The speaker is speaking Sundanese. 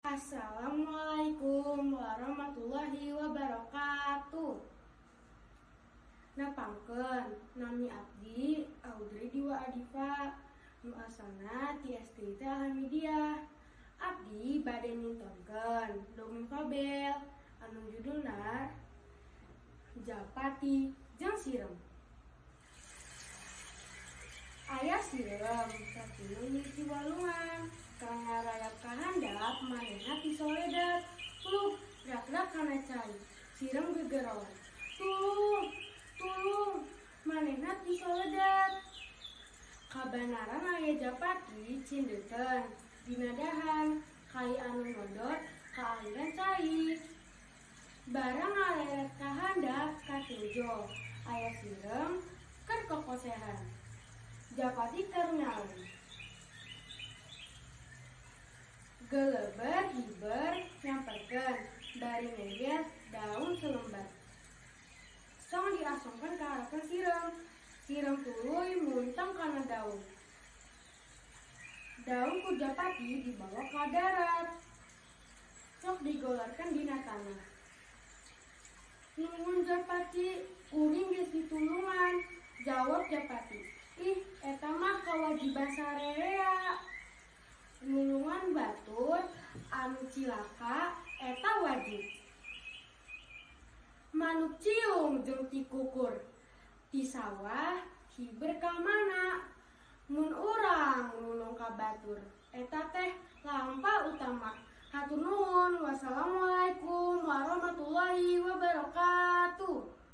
Assalamualaikum warahmatullahi wabarakatuh. Napangkeun nami abdi Audrey Diwa Adifa nu asalna ti SD Alhamidiyah. Abdi bade nyintonkeun dongeng fabel anu judulna Japati jeung Sirem. Aya sirem sakieu ngisi walungan kangarayap kahandap manehna ti soledad. Pluk rak-rak kana cai. Sirem gegeroan. Tulung manehna ti soledad. Kabanaran aya Japati cindeuteun dina dahan kai anu ngodot ka aliran cai. Barang ngaleret kahandap katinjo aya sirem keur kokosehan. Japati keur nyaun. Geleber hiber nyamperkeun bari ngeget daun selembar. Song diasongkeun ka harapan sirem. Sirem tuluy muntang kana daun. Daun ku Japati dibawa ka darat. Sok digolarkeun dina tanah. Nuhun Japati, kuring geus ditulungan. Jawab Japati, ih eta mah kawajiban sarerea. Nulungan batur anu cilaka eta wajib. Manuk ciung jeung ti kukur ti sawah hiber ka mana. Mun urang nulung ka batur eta teh lampa utama. Hatur nuhun. Wassalamualaikum warahmatullahi wabarakatuh.